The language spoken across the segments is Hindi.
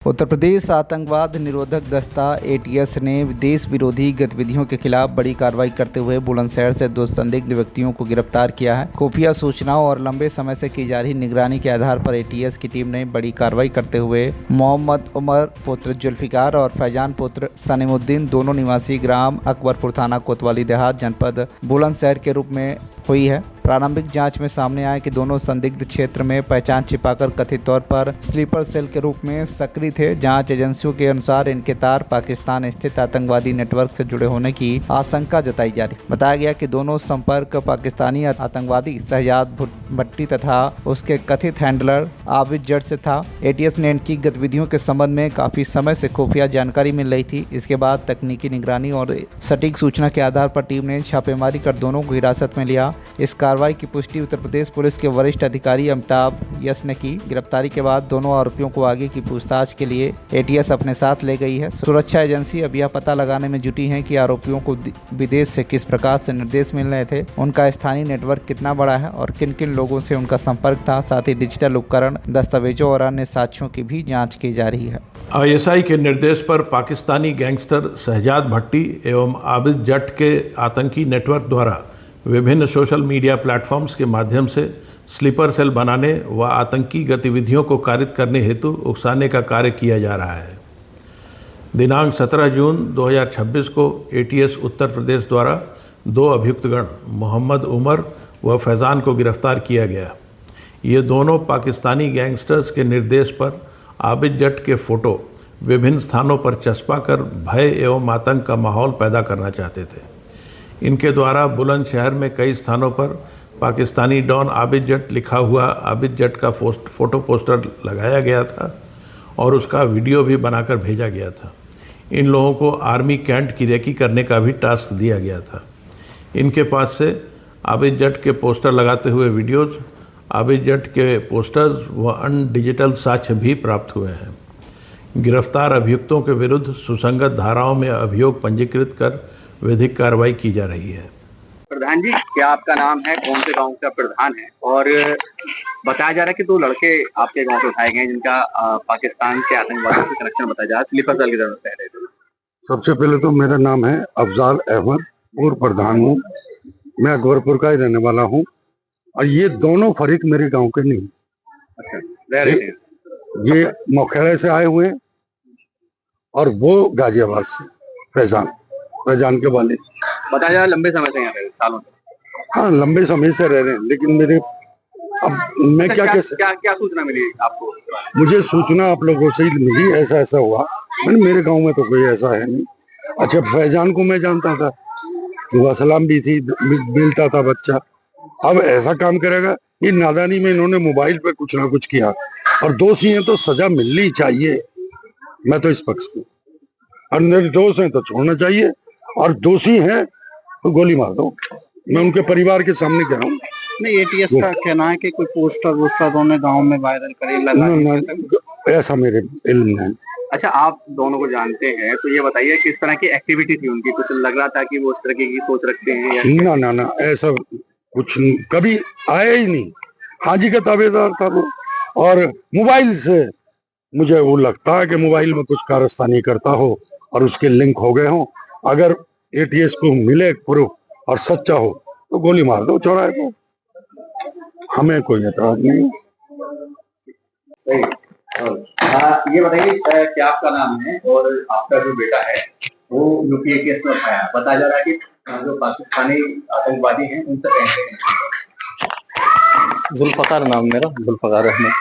उत्तर प्रदेश आतंकवाद निरोधक दस्ता एटीएस ने देश विरोधी गतिविधियों के खिलाफ बड़ी कार्रवाई करते हुए बुलंदशहर से 2 संदिग्ध व्यक्तियों को गिरफ्तार किया है। खुफिया सूचनाओं और लंबे समय से की जा रही निगरानी के आधार पर एटीएस की टीम ने बड़ी कार्रवाई करते हुए मोहम्मद उमर पुत्र जुल्फिकार और फैजान पुत्र सनीमुद्दीन दोनों निवासी ग्राम अकबरपुर थाना कोतवाली देहात जनपद बुलंदशहर के रूप में हुई है। प्रारंभिक जांच में सामने आया कि दोनों संदिग्ध क्षेत्र में पहचान छिपाकर कथित तौर पर स्लीपर सेल के रूप में सक्रिय थे। जांच एजेंसियों के अनुसार इनके तार पाकिस्तान स्थित आतंकवादी नेटवर्क से जुड़े होने की आशंका जताई जा रही। बताया गया कि दोनों संपर्क पाकिस्तानी आतंकवादी शहजाद भट्टी तथा उसके कथित हैंडलर आबिद जट से था। एटीएस ने इनकी गतिविधियों के संबंध में काफी समय से खुफिया जानकारी मिल रही थी। इसके बाद तकनीकी निगरानी और सटीक सूचना के आधार पर टीम ने छापेमारी कर दोनों को हिरासत में लिया। इस कार्रवाई की पुष्टि उत्तर प्रदेश पुलिस के वरिष्ठ अधिकारी अमिताभ यश ने की। गिरफ्तारी के बाद दोनों आरोपियों को आगे की पूछताछ के लिए एटीएस अपने साथ ले गई है। सुरक्षा एजेंसी अब यह पता लगाने में जुटी है कि आरोपियों को विदेश से किस प्रकार से निर्देश मिल रहे थे, उनका स्थानीय नेटवर्क कितना बड़ा है और किन किन लोगों से उनका संपर्क था। साथ ही डिजिटल उपकरण, दस्तावेजों और अन्य साक्ष्यों की भी जाँच की जा रही है। आईएसआई के निर्देश पर पाकिस्तानी गैंगस्टर शहजाद भट्टी एवं आबिद जट के आतंकी नेटवर्क द्वारा विभिन्न सोशल मीडिया प्लेटफॉर्म्स के माध्यम से स्लीपर सेल बनाने व आतंकी गतिविधियों को कारित करने हेतु उकसाने का कार्य किया जा रहा है। दिनांक 17 जून 2026 को एटीएस उत्तर प्रदेश द्वारा 2 अभियुक्तगण मोहम्मद उमर व फैज़ान को गिरफ्तार किया गया। ये दोनों पाकिस्तानी गैंगस्टर्स के निर्देश पर आबिद जट के फ़ोटो विभिन्न स्थानों पर चस्पा कर भय एवं आतंक का माहौल पैदा करना चाहते थे। इनके द्वारा बुलंदशहर में कई स्थानों पर पाकिस्तानी डॉन आबिद जट लिखा हुआ आबिद जट का फोटो पोस्टर लगाया गया था और उसका वीडियो भी बनाकर भेजा गया था। इन लोगों को आर्मी कैंट की रेकी करने का भी टास्क दिया गया था। इनके पास से आबिद जट के पोस्टर लगाते हुए वीडियोज़, आबिद जट के पोस्टर्स व अन्य डिजिटल साक्ष्य भी प्राप्त हुए हैं। गिरफ्तार अभियुक्तों के विरुद्ध सुसंगत धाराओं में अभियोग पंजीकृत कर विधिक कार्रवाई की जा रही है। प्रधान जी, क्या आपका नाम है, कौन से गांव का प्रधान है? और बताया जा रहा है कि 2 लड़के आपके गांव से उठाए गए जिनका पाकिस्तान के आतंकवादियों से कनेक्शन बताया जा रहा है, स्लीपर सेल की जरूरत कह रहे थे। सबसे पहले तो मेरा नाम है अफजाल अहमद, पूर्व प्रधान हूँ। मैं अकबरपुर का ही रहने वाला हूँ और ये दोनों फरीक मेरे गांव के नहीं। अच्छा, रह रहे हैं। ये मोखेड़ा से आए हुए और वो गाजियाबाद से फैजान के वाले। बताया जा रहा है लंबे समय से यहाँ रहे, सालों से। हाँ, लंबे समय से रह रहे हैं, लेकिन मेरे अब मैं क्या सूचना मिली आपको? मुझे सूचना आप लोगों से ही मिली, ऐसा हुआ। मेरे गांव में तो कोई ऐसा है नहीं। अच्छा, फैजान को मैं जानता था, दुआ सलाम भी थी, मिलता था बच्चा। अब ऐसा काम करेगा, ये नादानी में इन्होंने मोबाइल पे कुछ ना कुछ किया और दोषी हैं तो सजा मिलनी चाहिए। मैं तो इस पक्ष हूँ और निर्दोष हैं तो छोड़ना चाहिए और दोषी हैं तो गोली मार दो। मैं उनके परिवार के सामने कह रहा हूँ। नहीं, एटीएस का कहना है कि कोई पोस्टर दोनों गांव में वायरल करे, ऐसा मेरे इल्म नहीं। अच्छा, आप दोनों को जानते हैं तो ये बताइए किस तरह की एक्टिविटी थी उनकी? कुछ लग रहा था कि वो उस तरह की सोच रखते हैं या ना, ऐसा कुछ कभी आया ही नहीं। हाजी का ताबेदार था वो और मोबाइल से मुझे वो लगता है कि मोबाइल में कुछ कारस्तानी करता हो और उसके लिंक हो गए हो। अगर एटीएस को मिले प्रूफ और सच्चा हो तो गोली मार दो चौराहे को, हमें कोई एतराज नहीं। ये बताइए क्या आपका नाम है और आपका जो बेटा है वो यूपी एटीएस में आया, बताया जा रहा है कि जो पाकिस्तानी आतंकवादी हैं उनसे कैसे? जुल्फकार नाम मेरा, जुल्फकार अहमद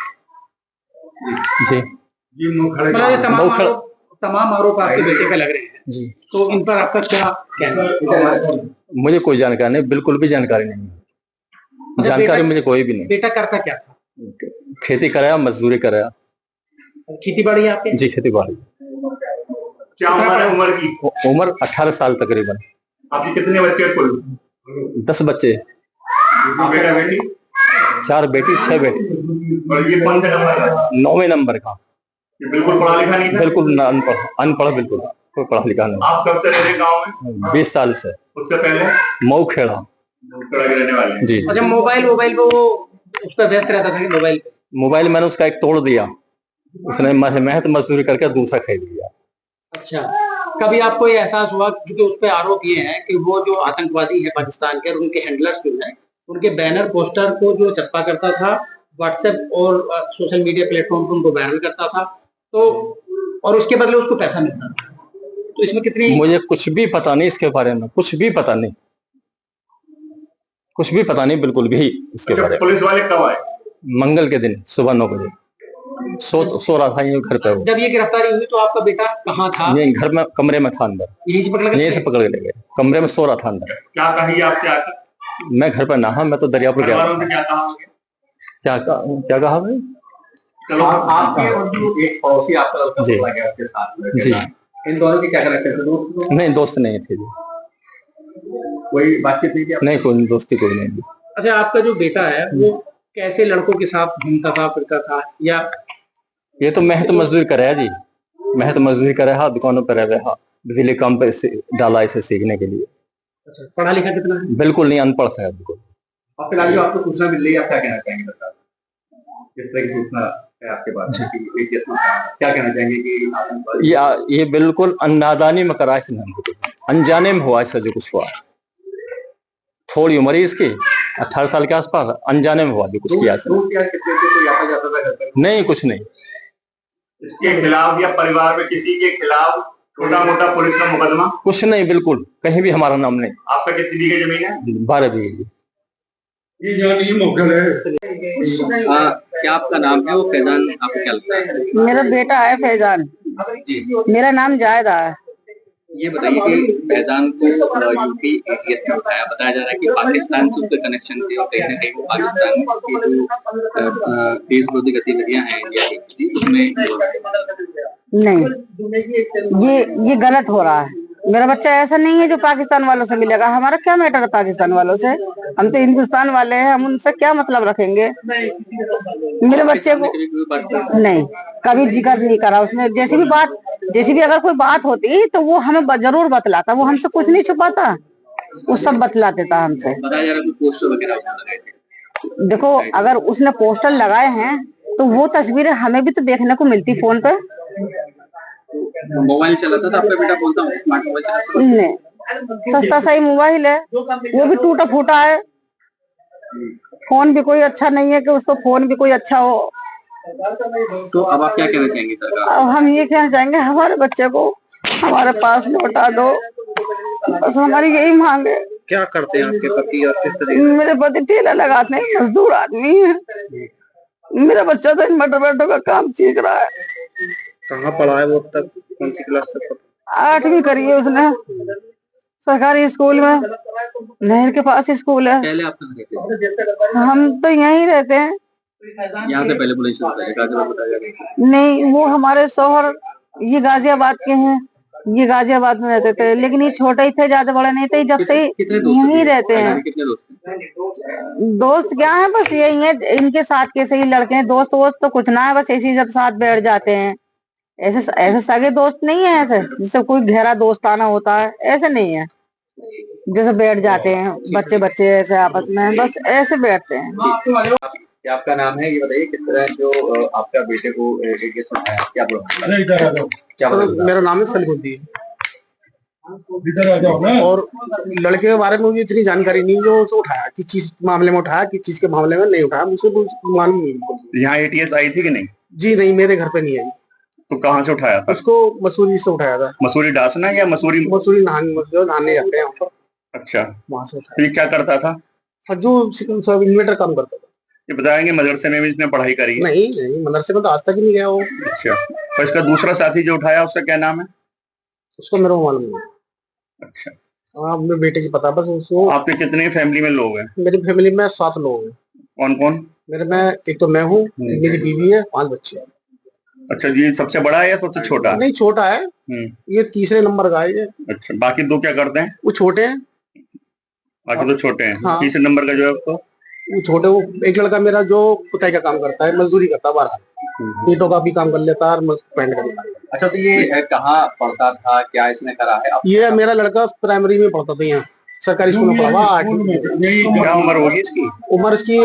जी। तमाम आरोप आपके बेटे पे लग रहे हैं जी, तो इन पर आपका क्या कहना है? मुझे कोई जानकारी नहीं, बिल्कुल भी जानकारी नहीं। जानकारी मुझे कोई भी नहीं। बेटा करता क्या था? खेती कराया, मजदूरी कराया। खेती बाड़ी आपके? जी, खेती बाड़ी। क्या उम्र है उम्र की? उम्र 18 साल तकरीबन। आपके कितने बच्चे कुल? 10 बच्चे। बेटा बेटी? 4 बेटी 6 बेटे। और ये कौन सा नंबर है? 9वें नंबर का। ये बिल्कुल पढ़ा लिखा नहीं था? बिल्कुल अनपढ़, बिल्कुल कोई पढ़ा लिखा नहीं। आप कब से रहने गाँव में? 20 साल से। उससे पहले मोखेड़ा के रहने वाले जी। अच्छा, मोबाइल को वो उस पर व्यस्त रहता था कि मोबाइल मैंने उसका एक तोड़ दिया उसने मेहनत मजदूरी करके दूसरा खरीद लिया। अच्छा, कभी आपको ये एहसास हुआ, क्योंकि उस पे आरोप ये है कि वो जो आतंकवादी है पाकिस्तान के और उनके हैंडलर्स जो है, उनके बैनर पोस्टर को जो छपा करता था व्हाट्सएप और सोशल मीडिया प्लेटफॉर्म पर उनको वायरल करता था, तो और उसके बदले उसको पैसा मिलता था, तो इसमें कितनी। मुझे कुछ भी पता नहीं इसके बारे में, कुछ भी पता नहीं, कुछ भी पता नहीं बिल्कुल भी इसके बारे में। पुलिस वाले कब आए? मंगल के दिन सुबह 9 बजे सो रहा था ये घर पे। जब ये गिरफ्तारी हुई तो आपका बेटा कहाँ था? ये घर में कमरे में था अंदर, यहीं से पकड़ के ले गए, कमरे में सो रहा था अंदर। क्या कही आपसे आकर? मैं घर पर ना, मैं तो दरियापुर गया। क्या कहा भाई? चलो आपके और जो एक पड़ोसी आपका लड़का पकड़ा गया आपके साथ में जी, इन दोनों की क्या कनेक्शन थे? दोस्त नहीं दोस्त नहीं थे जी, कोई बातचीत नहीं थी? नहीं कोई दोस्ती कोई नहीं। अच्छा, आपका जो बेटा है वो कैसे लड़कों के साथ घूमता था, फिरता था, या ये तो मेहनत मजदूरी करे है जी, मेहनत मजदूरी करे है, दुकानों पर रहे है, बिजली काम पे डाला इसे सीखने के लिए। अच्छा, पढ़ा लिखा कितना है? बिल्कुल नहीं, अनपढ़ है बिल्कुल। और फिलहाल जो आपको सूचना मिल रही है, आप क्या कहना चाहेंगे सरकार? किस तरह की सूचना है आपके पास? क्या कहना चाहेंगे कि ये बिल्कुल नादानी में करा, इसने अनजाने में हुआ इससे जो कुछ हुआ। थोड़ी उम्र है इसकी, 18 साल के आसपास, अनजाने में हुआ जो कुछ किया नहीं, कुछ नहीं। इसके खिलाफ या परिवार में किसी के खिलाफ छोटा मोटा पुलिस का मुकदमा? कुछ नहीं, बिल्कुल कहीं भी हमारा नाम नहीं। आपका कितनी बीघे जमीन है? 12 बीघे। ये जो मुगल है। क्या आपका नाम है? वो फैजान, आपको क्या लगता है? मेरा बेटा है फैजान, मेरा नाम जायदा है। ये बताइए कि फैजान को यूपी एटीएस में उठाया, बताया जा रहा है कि पाकिस्तान से उसके कनेक्शन थे और कहीं ना कहीं वो पाकिस्तान की जो देश विरोधी गतिविधियां हैं इंडिया की, उसमें नहीं, ये गलत हो रहा है। मेरा बच्चा ऐसा नहीं है जो पाकिस्तान वालों से मिलेगा। हमारा क्या मैटर है पाकिस्तान वालों से? हम तो हिंदुस्तान वाले हैं, हम उनसे क्या मतलब रखेंगे? मेरे बच्चे को नहीं, कभी जिक्र नहीं करा उसने। जैसी भी अगर कोई बात होती तो वो हमें जरूर बतलाता, वो हमसे कुछ नहीं छुपाता, वो सब बतला देता हमसे। देखो, अगर उसने पोस्टर लगाए हैं तो वो तस्वीरें हमें भी तो देखने को मिलती फोन पे। मोबाइल चलाता था आपका बेटा? कौन सा स्मार्ट मोबाइल चलाता? नहीं, सस्ता सही मोबाइल है, वो भी टूटा फूटा है। फोन भी कोई अच्छा नहीं है कि उसको फोन भी कोई अच्छा हो। तो अब आप क्या कहना चाहेंगे सरकार? अब हम ये कहना चाहेंगे हमारे बच्चे को हमारे पास लौटा दो, बस हमारी यही मांग है। क्या करते हैं आपके पति और किस तरह? मेरे पति ठेला लगाते हैं, मजदूर आदमी है। मेरा बच्चा तो इन मटर का काम सीख रहा है। कहाँ पढ़ा है वो अब तक? कौन सी क्लास तक? 8वीं करी है उसने, सरकारी स्कूल में, नहर के पास स्कूल है। पहले आप कहाँ रहते थे? हम तो यहीं रहते हैं। यहाँ से पहले बुलंदशहर होता है, गाजियाबाद बताया जा रहा है। नहीं, वो हमारे शौहर ये गाजियाबाद के हैं, ये गाजियाबाद में रहते थे, लेकिन ये छोटे ही थे, ज्यादा बड़े नहीं थे, जब से यहीं रहते हैं। कितने दोस्त? दोस्त क्या है, बस यही है, इनके साथ के सही लड़के हैं। दोस्त वोस्त तो कुछ ना है, बस ऐसे ही सब साथ बैठ जाते हैं। ऐसे सगे दोस्त नहीं है, ऐसे जिससे कोई गहरा दोस्ताना होता है, ऐसे नहीं है। जैसे बैठ जाते हैं बच्चे ऐसे आपस में, बस ऐसे बैठते हैं। क्या आपका नाम है? ये बताइए किस तरह जो आपका बेटे को एटीएस में उठाया, क्या बोला? मेरा नाम है सलीमुद्दीन, और लड़के के बारे में मुझे इतनी जानकारी नहीं जो उसे उठाया, किस चीज मामले में उठाया, किस चीज के मामले में नहीं उठाया, मुझे मालूम नहीं। यहाँ एटीएस आई थी कि नहीं? जी नहीं, मेरे घर पे नहीं आई। तो कहाँ से उठाया था? उसको मसूरी से उठाया था। मसूरी डासना या मसूरी नहाने जाते हैं वहाँ पर। अच्छा, वहाँ से उठाया। ये क्या करता था? जो सब इन्वेटर काम करता था। ये बताएंगे मदरसे में भी इसने पढ़ाई करी है? नहीं, मदरसे में तो आज तक ही नहीं गया वो। अच्छा, और इसका दूसरा साथी जो उठाया उसका क्या नाम है? उसको मेरे को मालूम नहीं। अच्छा, हाँ, अपने बेटे की पता, बस उसको। आपके कितने फैमिली में लोग हैं? मेरी फैमिली में 7 लोग हैं। कौन कौन? मेरे में एक तो मैं हूँ, मेरी बीवी है, 5 बच्चे हैं। अच्छा, ये सबसे बड़ा है या सबसे छोटा? नहीं, छोटा है, ये तीसरे नंबर का है। अच्छा, बाकी 2 क्या करते हैं? वो छोटे हैं। बाकी तो छोटे हैं। हाँ। तीसरे नंबर का जो है उसको? वो छोटे, वो एक लड़का मेरा जो पुताई का काम करता है, मजदूरी करता है, बाहर ईंटों का भी काम कर लेता है और पेंट करता है। अच्छा, तो ये कहाँ पढ़ता था, क्या इसने करा है? ये मेरा लड़का प्राइमरी में पढ़ता था, यहाँ सरकारी स्कूल में पढ़ा। 8वीं। क्या उम्र होगी इसकी? उम्र इसकी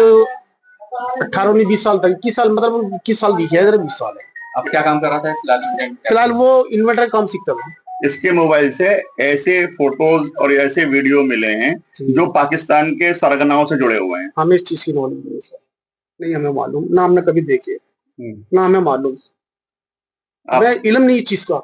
18-19-20 साल तक, 21 साल, मतलब 21 साल दिखी है, 20 साल है। अब क्या काम कर रहा था फिलहाल? फिलहाल वो इन्वर्टर काम सीखता था। इसके मोबाइल से ऐसे फोटोज और ऐसे वीडियो मिले हैं जो पाकिस्तान के सरगनाओं से जुड़े हुए हैं। हमें इस चीज की नॉलेज नहीं है सर, नहीं हमें मालूम, ना हमने कभी देखे, ना हमें मालूम, हमें इल्म नहीं इस चीज का।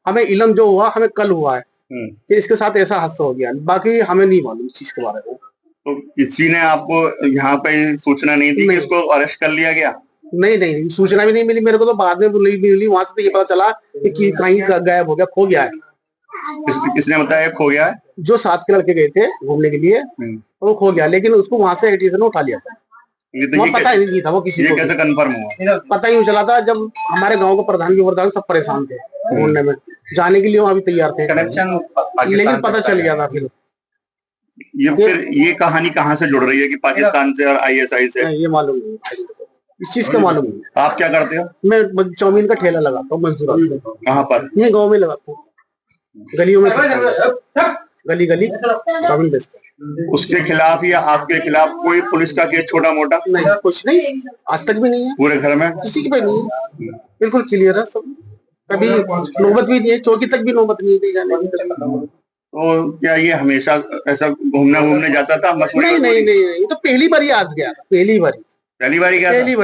हमें इल्म जो हुआ हमें कल हुआ है कि इसके साथ ऐसा हादसा हो गया, बाकी हमें नहीं मालूम इस चीज के बारे में। तो किसी ने आपको यहाँ पे सूचना नहीं दी कि इसको अरेस्ट कर लिया गया? नहीं, सूचना भी नहीं मिली मेरे को, तो बाद में मिली। वहां से तो ये पता चला कि कहीं गायब हो गया, खो गया है। किसने बताया खो गया है? जो साथ के लड़के गए थे घूमने के लिए, वो खो गया, लेकिन उसको वहां से एटीएस ने उठा लिया था। ये पता ही नहीं था वो किसी को। कैसे कंफर्म हुआ? पता ही नहीं चला था। जब हमारे गांव के प्रधान सब परेशान थे ढूंढने में, जाने के लिए वहां भी तैयार थे, लेकिन पता चल गया था। फिर ये कहानी कहाँ से जुड़ रही है कि पाकिस्तान से और आईएसआई से? ये मालूम नहीं, इस चीज का मालूम नहीं। आप क्या करते हो? मैं चाउमीन का ठेला लगाता हूँ, मजदूर। कहाँ पर? ये गाँव में लगाता हूँ, गलियों में, गली चाउमीन बेचता हूँ। उसके खिलाफ या आपके खिलाफ कोई पुलिस का केस छोटा मोटा? नहीं, कुछ नहीं, आज तक भी नहीं है। पूरे घर में किसी के पे नहीं है, बिल्कुल क्लियर है सब। कभी नौबत भी नहीं है, चौकी तक भी नौबत नहीं दी जाने की। तो क्या ये हमेशा ऐसा घूमने जाता था? नहीं, तो पहली बार आज गया था, पहली बार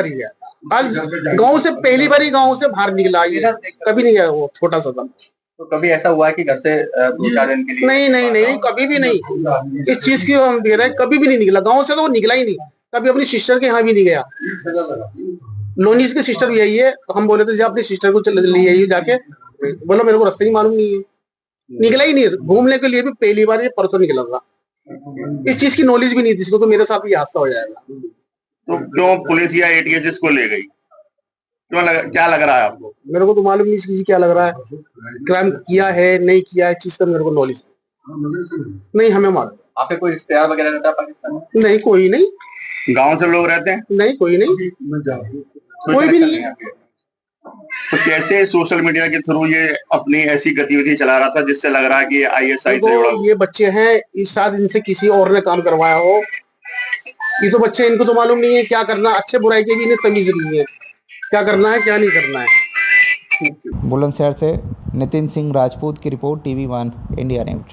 गया। आज गांव से पहली बार गांव से बाहर निकला, ये कभी नहीं गया वो छोटा सा था। तो कभी ऐसा हुआ है कि घर से 2-4 दिन के लिए? नहीं, कभी भी नहीं। इस चीज की हम दे रहे हैं, कभी भी नहीं निकला गांव से, तो वो निकला ही नहीं। कभी अपनी सिस्टर के यहाँ भी नहीं गया। लोनीस की सिस्टर भी यही है, हम बोले थे अपनी सिस्टर को ले आइए जाके, बोलो मेरे को रास्ते ही मालूम नहीं है, निकला ही नहीं। घूमने के लिए भी पहली बार, ये परसों निकला था। इस चीज की नॉलेज भी नहीं थी इसको, तो मेरे साथ भी हादसा हो जाएगा। तो क्यों पुलिस या एटीएस इसको ले गई? क्या लग रहा है आपको? मेरे को तो मालूम नहीं चीज क्या लग रहा है, क्राइम किया है नहीं किया है, चीज का मेरे को नॉलेज नहीं, हमें मालूम। आपके कोई रिश्तेदार वगैरह रहता है पाकिस्तान में? नहीं, कोई नहीं। गांव से लोग रहते हैं? नहीं, कोई नहीं, कोई भी नहीं है। तो कैसे सोशल मीडिया के थ्रू ये अपनी ऐसी गतिविधि चला रहा था जिससे लग रहा है कि आईएसआई से जुड़ा? ये बच्चे हैं, इस साथ इनसे किसी और ने काम करवाया हो। ये तो बच्चे, इनको तो मालूम नहीं है क्या करना, अच्छे बुराई के भी इन्हें तमीज नहीं है, क्या करना है क्या नहीं करना है। बुलंदशहर से नितिन सिंह राजपूत की रिपोर्ट, TV1 इंडिया न्यूज।